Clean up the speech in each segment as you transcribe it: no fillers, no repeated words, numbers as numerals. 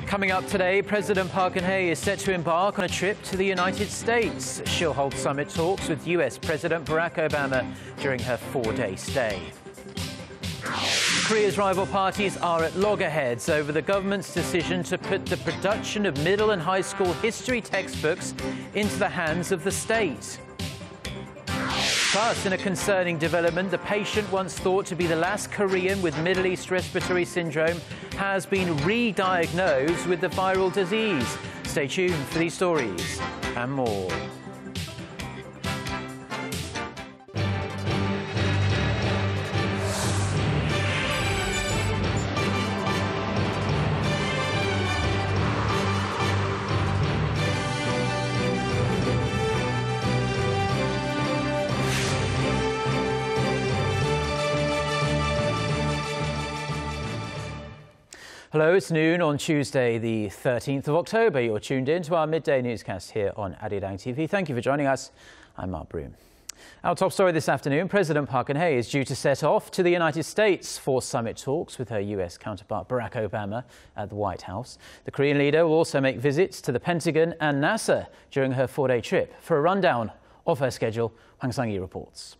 Coming up today, President Park Geun-hye is set to embark on a trip to the United States. She'll hold summit talks with US President Barack Obama during her four-day stay. Korea's rival parties are at loggerheads over the government's decision to put the production of middle and high school history textbooks into the hands of the state. Plus, in a concerning development, the patient once thought to be the last Korean with Middle East Respiratory Syndrome has been re-diagnosed with the viral disease. Stay tuned for these stories and more. Hello, it's noon on Tuesday, the 13th of October. You're tuned in to our midday newscast here on Arirang TV. Thank you for joining us. I'm Mark Broome. Our top story this afternoon, President Park Geun-hye is due to set off to the United States for summit talks with her US counterpart Barack Obama at the White House. The Korean leader will also make visits to the Pentagon and NASA during her four-day trip. For a rundown of her schedule, Hwang Sang-hee reports.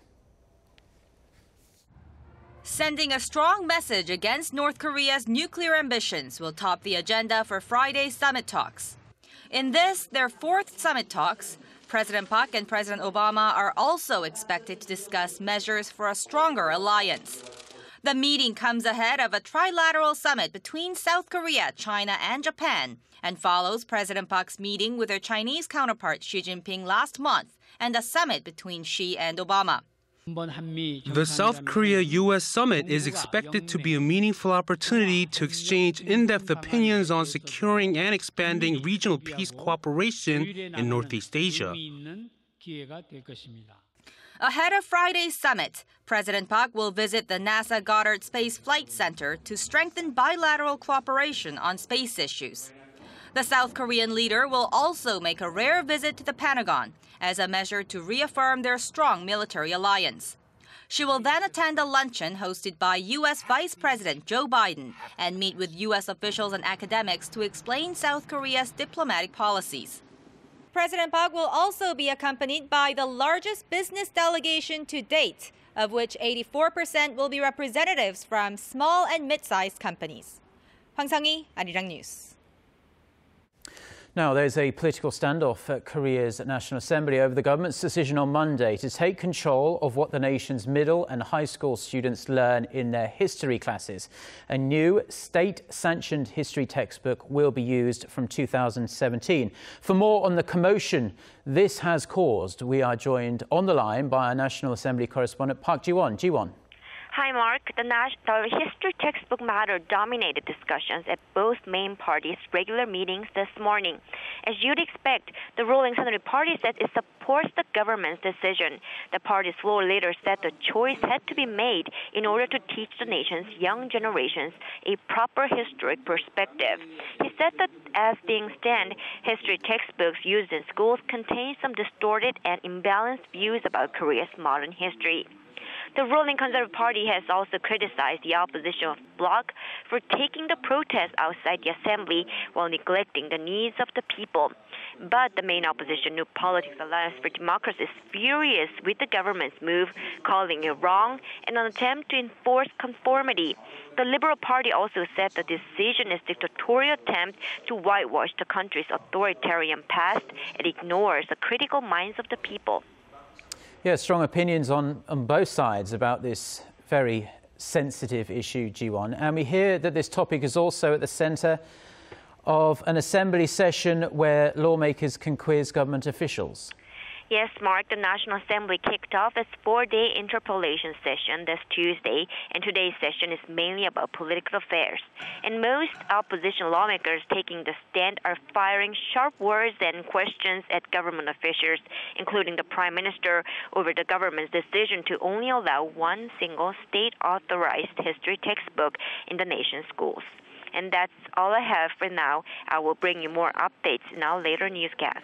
Sending a strong message against North Korea's nuclear ambitions will top the agenda for Friday's summit talks. In this, their fourth summit talks, President Park and President Obama are also expected to discuss measures for a stronger alliance. The meeting comes ahead of a trilateral summit between South Korea, China, and Japan, and follows President Park's meeting with her Chinese counterpart Xi Jinping last month and a summit between Xi and Obama. The South Korea-U.S. summit is expected to be a meaningful opportunity to exchange in-depth opinions on securing and expanding regional peace cooperation in Northeast Asia. Ahead of Friday's summit, President Park will visit the NASA Goddard Space Flight Center to strengthen bilateral cooperation on space issues. The South Korean leader will also make a rare visit to the Pentagon as a measure to reaffirm their strong military alliance. She will then attend a luncheon hosted by U.S. Vice President Joe Biden and meet with U.S. officials and academics to explain South Korea's diplomatic policies. President Park will also be accompanied by the largest business delegation to date, of which 84% will be representatives from small and mid-sized companies. Hwang Sang-hee, Arirang News. Now, there's a political standoff at Korea's National Assembly over the government's decision on Monday to take control of what the nation's middle and high school students learn in their history classes. A new state-sanctioned history textbook will be used from 2017. For more on the commotion this has caused, we are joined on the line by our National Assembly correspondent Park Geun-hye. Ji-won. Hi, Mark. The history textbook matter dominated discussions at both main parties' regular meetings this morning. As you'd expect, the ruling Senate party said it supports the government's decision. The party's floor leader said the choice had to be made in order to teach the nation's young generations a proper historic perspective. He said that as things stand, history textbooks used in schools contain some distorted and imbalanced views about Korea's modern history. The ruling Conservative Party has also criticized the opposition bloc for taking the protest outside the assembly while neglecting the needs of the people. But the main opposition, New Politics Alliance for Democracy, is furious with the government's move, calling it wrong and an attempt to enforce conformity. The Liberal Party also said the decision is a dictatorial attempt to whitewash the country's authoritarian past and ignores the critical minds of the people. Yeah, strong opinions on both sides about this very sensitive issue, Ji-won. And we hear that this topic is also at the centre of an assembly session where lawmakers can quiz government officials. Yes, Mark, the National Assembly kicked off its four-day interpellation session this Tuesday, and today's session is mainly about political affairs. And most opposition lawmakers taking the stand are firing sharp words and questions at government officials, including the Prime Minister, over the government's decision to only allow one single state-authorized history textbook in the nation's schools. And that's all I have for now. I will bring you more updates in our later newscasts.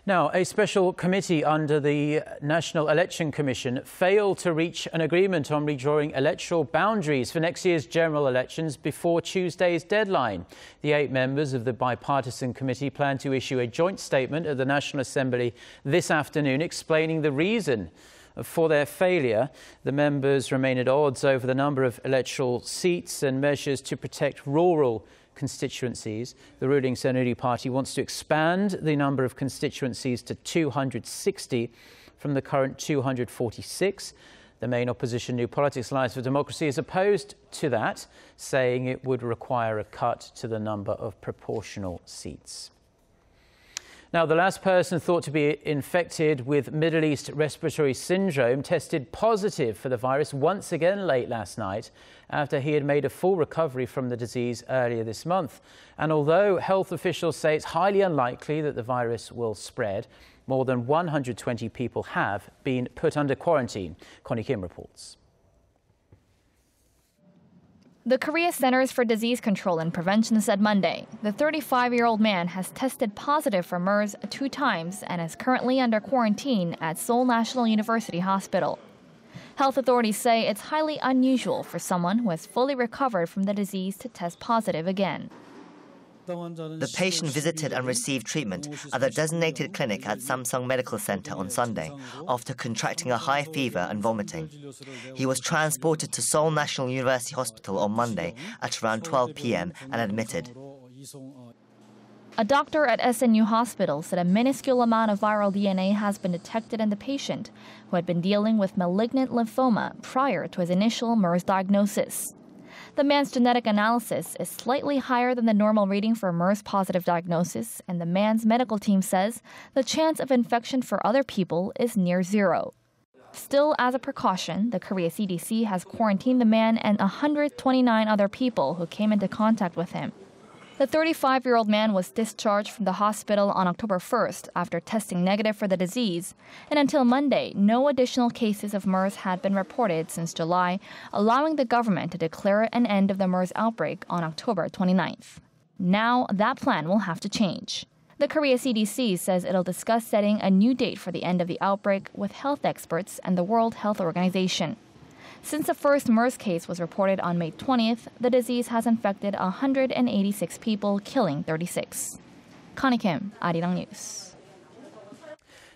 Now, a special committee under the National Election Commission failed to reach an agreement on redrawing electoral boundaries for next year's general elections before Tuesday's deadline. The 8 members of the bipartisan committee plan to issue a joint statement at the National Assembly this afternoon explaining the reason for their failure. The members remain at odds over the number of electoral seats and measures to protect rural constituencies. The ruling Senuri party wants to expand the number of constituencies to 260 from the current 246. The main opposition New Politics Alliance for Democracy is opposed to that, saying it would require a cut to the number of proportional seats. Now, the last person thought to be infected with Middle East Respiratory Syndrome tested positive for the virus once again late last night after he had made a full recovery from the disease earlier this month. And although health officials say it's highly unlikely that the virus will spread, more than 120 people have been put under quarantine. Connie Kim reports. The Korea Centers for Disease Control and Prevention said Monday the 35-year-old man has tested positive for MERS 2 times and is currently under quarantine at Seoul National University Hospital. Health authorities say it's highly unusual for someone who has fully recovered from the disease to test positive again. The patient visited and received treatment at the designated clinic at Samsung Medical Center on Sunday after contracting a high fever and vomiting. He was transported to Seoul National University Hospital on Monday at around 12 p.m. and admitted. A doctor at SNU Hospital said a minuscule amount of viral DNA has been detected in the patient, who had been dealing with malignant lymphoma prior to his initial MERS diagnosis. The man's genetic analysis is slightly higher than the normal reading for MERS-positive diagnosis, and the man's medical team says the chance of infection for other people is near zero. Still, as a precaution, the Korea CDC has quarantined the man and 129 other people who came into contact with him. The 35-year-old man was discharged from the hospital on October 1st after testing negative for the disease, and until Monday, no additional cases of MERS had been reported since July, allowing the government to declare an end of the MERS outbreak on October 29th. Now, that plan will have to change. The Korea CDC says it'll discuss setting a new date for the end of the outbreak with health experts and the World Health Organization. Since the first MERS case was reported on May 20th, the disease has infected 186 people, killing 36. Connie Kim, Arirang News.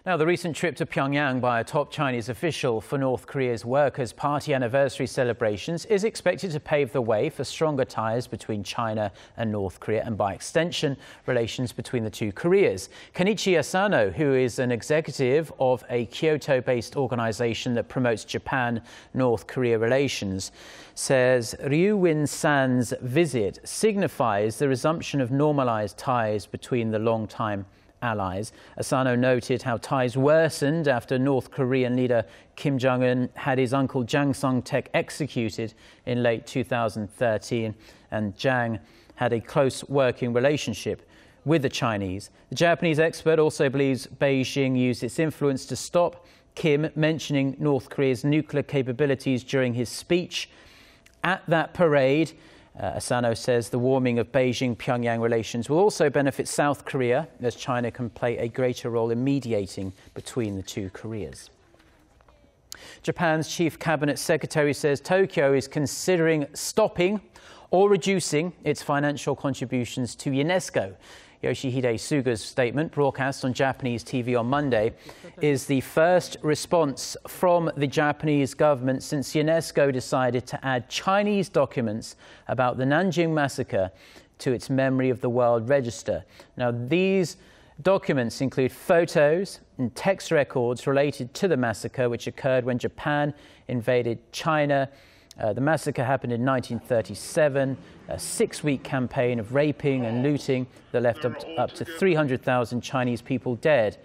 Now, the recent trip to Pyongyang by a top Chinese official for North Korea's Workers' Party anniversary celebrations is expected to pave the way for stronger ties between China and North Korea and, by extension, relations between the two Koreas. Kenichi Asano, who is an executive of a Kyoto-based organization that promotes Japan-North Korea relations, says Ryu Win-san's visit signifies the resumption of normalized ties between the long-time allies. Asano noted how ties worsened after North Korean leader Kim Jong-un had his uncle Jang Song-taek executed in late 2013, and Jang had a close working relationship with the Chinese. The Japanese expert also believes Beijing used its influence to stop Kim mentioning North Korea's nuclear capabilities during his speech at that parade. Asano says the warming of Beijing-Pyongyang relations will also benefit South Korea, as China can play a greater role in mediating between the two Koreas. Japan's chief cabinet secretary says Tokyo is considering stopping or reducing its financial contributions to UNESCO. Yoshihide Suga's statement, broadcast on Japanese TV on Monday, is the first response from the Japanese government since UNESCO decided to add Chinese documents about the Nanjing massacre to its Memory of the World Register. Now, these documents include photos and text records related to the massacre, which occurred when Japan invaded China. The massacre happened in 1937, a 6-week campaign of raping and looting that left up to 300,000 Chinese people dead.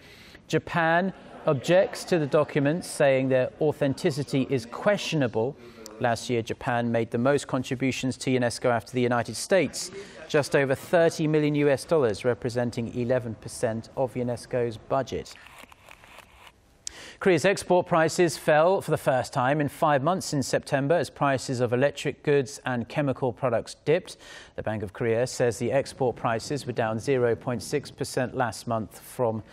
Japan objects to the documents, saying their authenticity is questionable. Last year, Japan made the most contributions to UNESCO after the United States, just over $30 million, representing 11% of UNESCO's budget. Korea's export prices fell for the first time in 5 months in September as prices of electric goods and chemical products dipped. The Bank of Korea says the export prices were down 0.6% last month from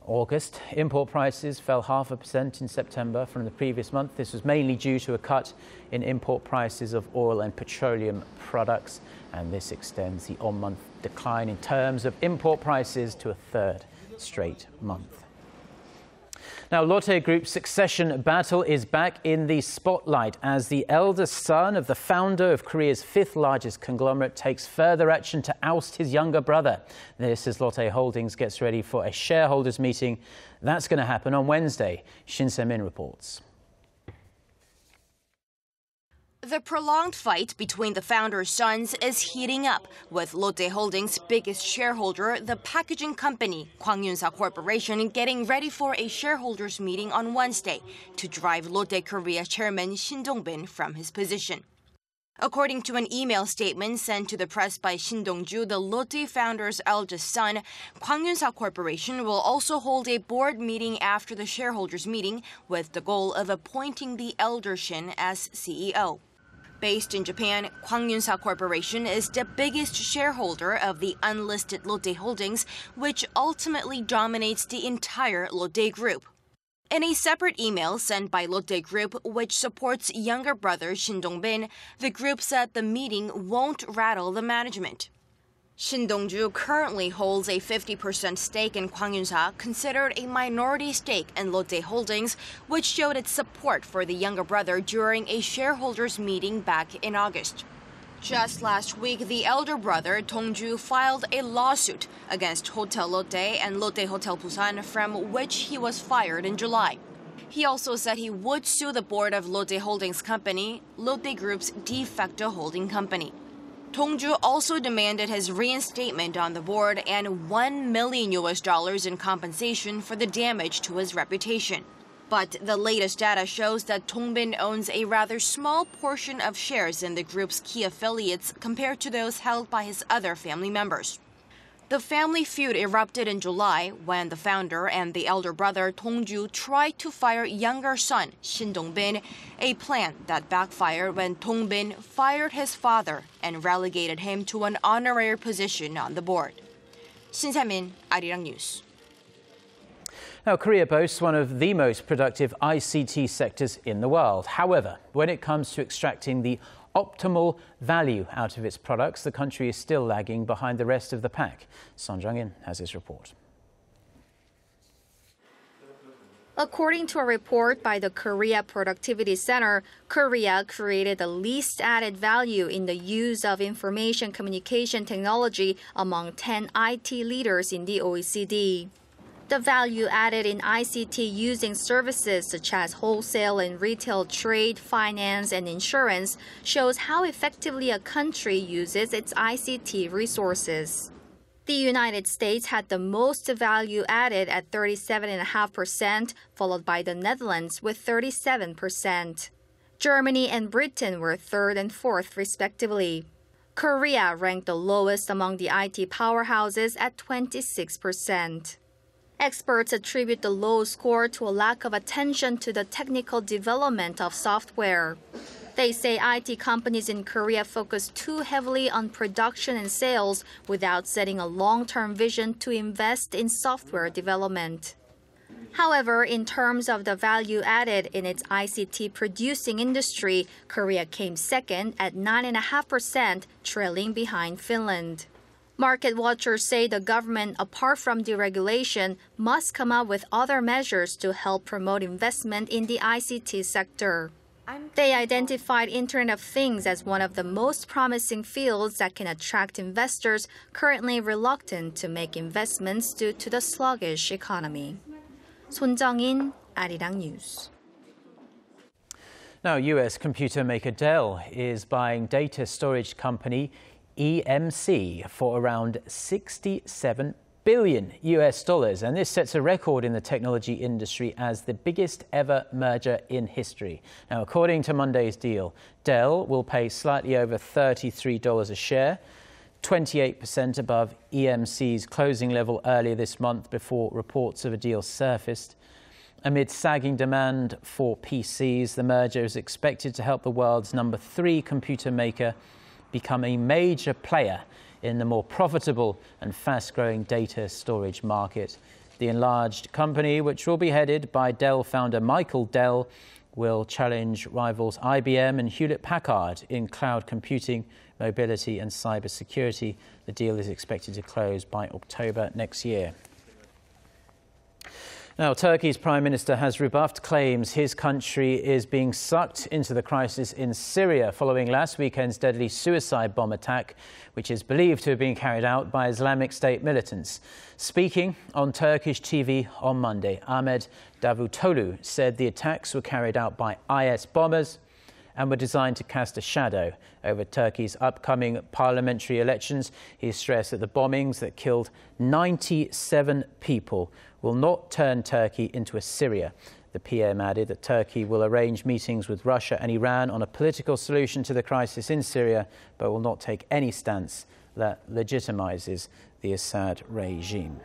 August, import prices fell 0.5% in September from the previous month. This was mainly due to a cut in import prices of oil and petroleum products, and this extends the on-month decline in terms of import prices to a third straight month. Now, Lotte Group's succession battle is back in the spotlight as the eldest son of the founder of Korea's fifth largest conglomerate takes further action to oust his younger brother. This as Lotte Holdings gets ready for a shareholders meeting. That's going to happen on Wednesday. Shin Se-min reports. The prolonged fight between the founder's sons is heating up, with Lotte Holdings' biggest shareholder, the packaging company, Kwanghyunsa Corporation, getting ready for a shareholders meeting on Wednesday to drive Lotte Korea chairman Shin Dong-bin from his position. According to an email statement sent to the press by Shin Dong-ju, the Lotte founder's eldest son, Kwanghyunsa Corporation will also hold a board meeting after the shareholders meeting with the goal of appointing the elder Shin as CEO. Based in Japan, Kwanghyunsa Corporation is the biggest shareholder of the unlisted Lotte Holdings, which ultimately dominates the entire Lotte Group. In a separate email sent by Lotte Group, which supports younger brother Shin Dong-bin, the group said the meeting won't rattle the management. Shin Dong-ju currently holds a 50% stake in Kwanghyunsa, considered a minority stake in Lotte Holdings, which showed its support for the younger brother during a shareholders meeting back in August. Just last week, the elder brother, Dong-ju, filed a lawsuit against Hotel Lotte and Lotte Hotel Busan, from which he was fired in July. He also said he would sue the board of Lotte Holdings Company, Lotte Group's de facto holding company. Dong-ju also demanded his reinstatement on the board and $1 million in compensation for the damage to his reputation. But the latest data shows that Dong-bin owns a rather small portion of shares in the group's key affiliates compared to those held by his other family members. The family feud erupted in July when the founder and the elder brother Dong-ju tried to fire younger son Shin Dong-bin, a plan that backfired when Dong-bin fired his father and relegated him to an honorary position on the board. Shin Se-min, Arirang News. Now, Korea boasts one of the most productive ICT sectors in the world. However, when it comes to extracting the optimal value out of its products, the country is still lagging behind the rest of the pack. Son Jung-in has his report. According to a report by the Korea Productivity Center, Korea created the least added value in the use of information communication technology among 10 IT leaders in the OECD. The value added in ICT using services such as wholesale and retail trade, finance, and insurance shows how effectively a country uses its ICT resources. The United States had the most value added at 37.5%, followed by the Netherlands with 37%. Germany and Britain were third and fourth, respectively. Korea ranked the lowest among the IT powerhouses at 26%. Experts attribute the low score to a lack of attention to the technical development of software. They say IT companies in Korea focus too heavily on production and sales without setting a long-term vision to invest in software development. However, in terms of the value added in its ICT producing industry, Korea came second at 9.5%, trailing behind Finland. Market watchers say the government, apart from deregulation, must come up with other measures to help promote investment in the ICT sector. They identified Internet of Things as one of the most promising fields that can attract investors currently reluctant to make investments due to the sluggish economy. Son Jung-in, Arirang News. Now, US computer maker Dell is buying data storage company EMC for around $67 billion, and this sets a record in the technology industry as the biggest ever merger in history. Now, according to Monday's deal, Dell will pay slightly over $33 a share, 28% above EMC's closing level earlier this month before reports of a deal surfaced. Amid sagging demand for PCs, the merger is expected to help the world's number 3 computer maker become a major player in the more profitable and fast-growing data storage market. The enlarged company, which will be headed by Dell founder Michael Dell, will challenge rivals IBM and Hewlett-Packard in cloud computing, mobility and cybersecurity. The deal is expected to close by October next year. Now, Turkey's Prime Minister has rebuffed claims his country is being sucked into the crisis in Syria following last weekend's deadly suicide bomb attack, which is believed to have been carried out by Islamic State militants. Speaking on Turkish TV on Monday, Ahmet Davutoglu said the attacks were carried out by IS bombers and were designed to cast a shadow over Turkey's upcoming parliamentary elections. He stressed that the bombings that killed 97 people will not turn Turkey into a Syria. The PM added that Turkey will arrange meetings with Russia and Iran on a political solution to the crisis in Syria, but will not take any stance that legitimizes the Assad regime.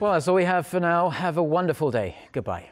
Well, that's all we have for now. Have a wonderful day. Goodbye.